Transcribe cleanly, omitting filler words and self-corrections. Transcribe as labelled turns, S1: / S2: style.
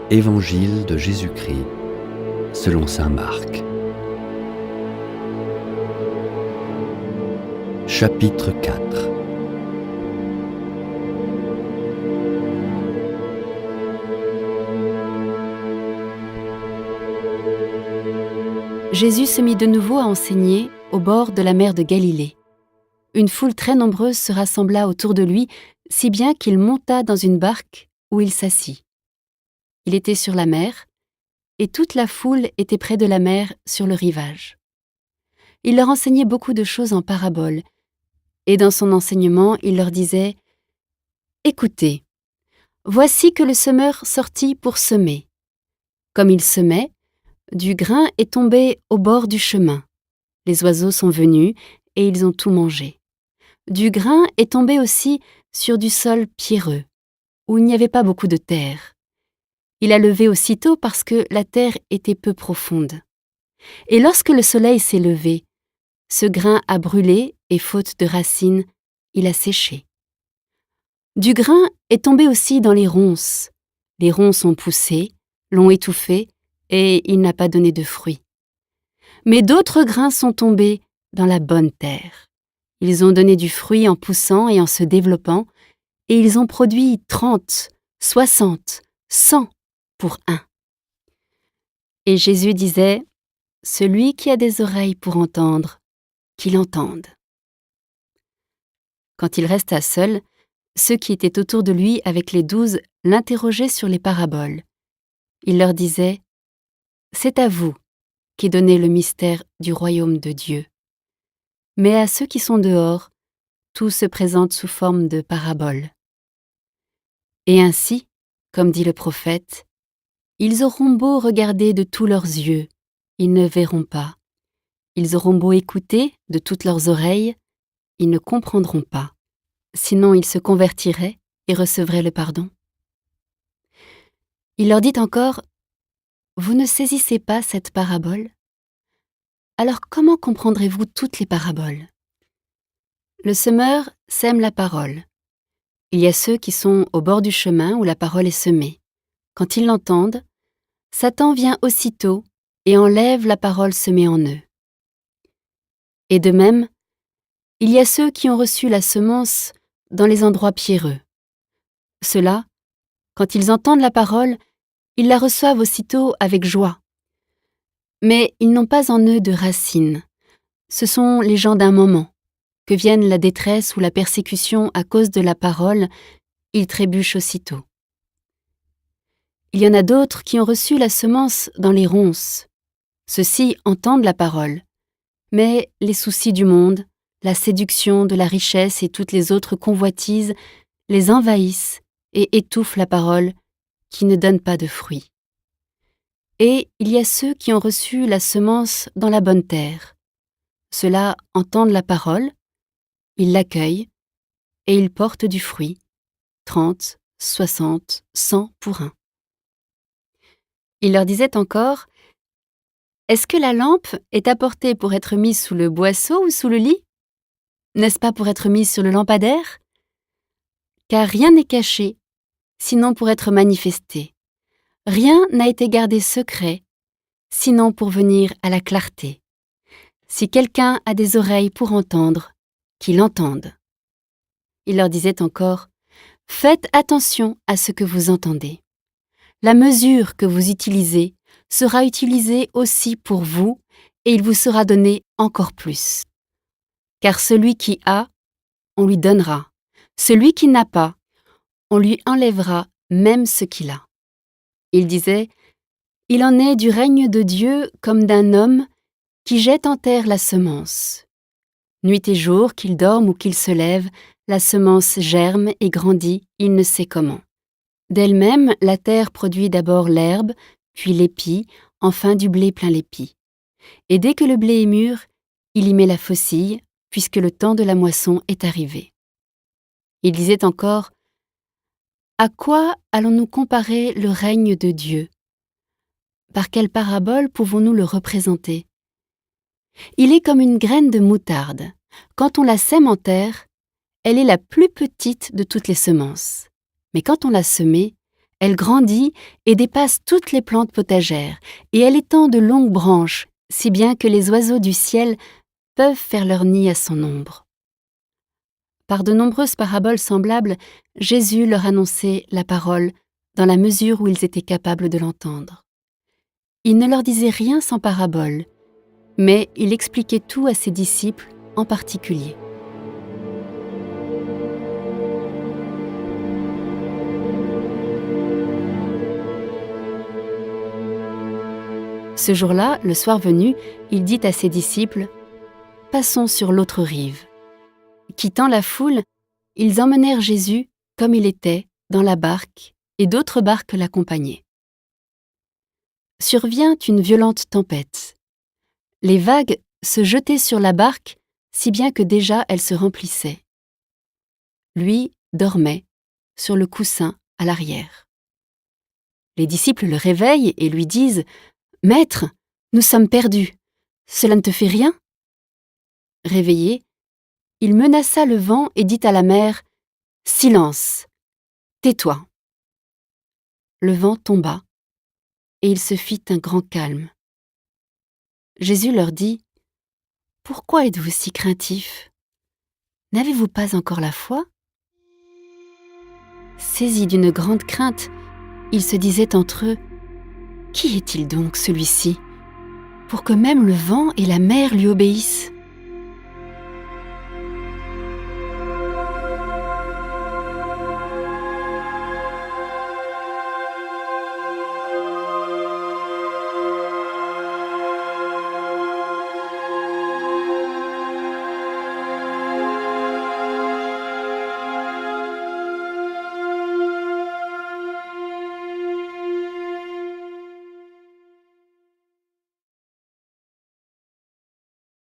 S1: Évangile de Jésus-Christ selon saint Marc. Chapitre 4.
S2: Jésus se mit de nouveau à enseigner au bord de la mer de Galilée. Une foule très nombreuse se rassembla autour de lui, si bien qu'il monta dans une barque où il s'assit. Il était sur la mer, et toute la foule était près de la mer sur le rivage. Il leur enseignait beaucoup de choses en paraboles, et dans son enseignement, il leur disait « Écoutez, voici que le semeur sortit pour semer. Comme il semait, du grain est tombé au bord du chemin. Les oiseaux sont venus et ils ont tout mangé. Du grain est tombé aussi sur du sol pierreux, où il n'y avait pas beaucoup de terre. Il a levé aussitôt parce que la terre était peu profonde. Et lorsque le soleil s'est levé, ce grain a brûlé et faute de racines, il a séché. Du grain est tombé aussi dans les ronces. Les ronces ont poussé, l'ont étouffé et il n'a pas donné de fruits. Mais d'autres grains sont tombés dans la bonne terre. Ils ont donné du fruit en poussant et en se développant, et ils ont produit 30, 60, 100 pour un. Et Jésus disait, « Celui qui a des oreilles pour entendre, qu'il entende. » Quand il resta seul, ceux qui étaient autour de lui avec les 12 l'interrogeaient sur les paraboles. Il leur disait, « C'est à vous qu'est donné le mystère du royaume de Dieu. Mais à ceux qui sont dehors, tout se présente sous forme de paraboles. Et ainsi, comme dit le prophète, ils auront beau regarder de tous leurs yeux, ils ne verront pas. Ils auront beau écouter de toutes leurs oreilles, ils ne comprendront pas. Sinon ils se convertiraient et recevraient le pardon. » Il leur dit encore, « Vous ne saisissez pas cette parabole ? Alors comment comprendrez-vous toutes les paraboles ? Le semeur sème la parole. Il y a ceux qui sont au bord du chemin où la parole est semée. Quand ils l'entendent, Satan vient aussitôt et enlève la parole semée en eux. Et de même, il y a ceux qui ont reçu la semence dans les endroits pierreux. Ceux-là, quand ils entendent la parole, ils la reçoivent aussitôt avec joie. Mais ils n'ont pas en eux de racines. Ce sont les gens d'un moment. Que vienne la détresse ou la persécution à cause de la parole, ils trébuchent aussitôt. Il y en a d'autres qui ont reçu la semence dans les ronces. Ceux-ci entendent la parole, mais les soucis du monde, la séduction de la richesse et toutes les autres convoitises les envahissent et étouffent la parole qui ne donne pas de fruits. Et il y a ceux qui ont reçu la semence dans la bonne terre. Ceux-là entendent la parole, ils l'accueillent et ils portent du fruit, 30, 60, 100 pour un. Il leur disait encore, « Est-ce que la lampe est apportée pour être mise sous le boisseau ou sous le lit ? N'est-ce pas pour être mise sur le lampadaire ? Car rien n'est caché, sinon pour être manifesté. Rien n'a été gardé secret, sinon pour venir à la clarté. Si quelqu'un a des oreilles pour entendre, qu'il entende. » Il leur disait encore, « Faites attention à ce que vous entendez. La mesure que vous utilisez sera utilisée aussi pour vous et il vous sera donné encore plus. Car celui qui a, on lui donnera. Celui qui n'a pas, on lui enlèvera même ce qu'il a. » Il disait, « Il en est du règne de Dieu comme d'un homme qui jette en terre la semence. Nuit et jour, qu'il dorme ou qu'il se lève, la semence germe et grandit, il ne sait comment. D'elle-même, la terre produit d'abord l'herbe, puis l'épi, enfin du blé plein l'épi. Et dès que le blé est mûr, il y met la faucille, puisque le temps de la moisson est arrivé. » Il disait encore, « À quoi allons-nous comparer le règne de Dieu ? Par quelle parabole pouvons-nous le représenter ? Il est comme une graine de moutarde. Quand on la sème en terre, elle est la plus petite de toutes les semences. Mais quand on l'a semée, Elle grandit et dépasse toutes les plantes potagères, et elle étend de longues branches, si bien que les oiseaux du ciel peuvent faire leur nid à son ombre. Par de nombreuses paraboles semblables, Jésus leur annonçait la parole dans la mesure où ils étaient capables de l'entendre. Il ne leur disait rien sans parabole, mais il expliquait tout à ses disciples en particulier. Ce jour-là, le soir venu, il dit à ses disciples « Passons sur l'autre rive ». Quittant la foule, ils emmenèrent Jésus, comme il était, dans la barque, et d'autres barques l'accompagnaient. Survient une violente tempête. Les vagues se jetaient sur la barque, si bien que déjà elle se remplissait. Lui dormait, sur le coussin à l'arrière. Les disciples le réveillent et lui disent « Maître, nous sommes perdus. Cela ne te fait rien ?» Réveillé, il menaça le vent et dit à la mer « Silence, tais-toi !» Le vent tomba, et il se fit un grand calme. Jésus leur dit « Pourquoi êtes-vous si craintifs ? N'avez-vous pas encore la foi ?» Saisis d'une grande crainte, ils se disaient entre eux « Qui est-il donc celui-ci, pour que même le vent et la mer lui obéissent ?»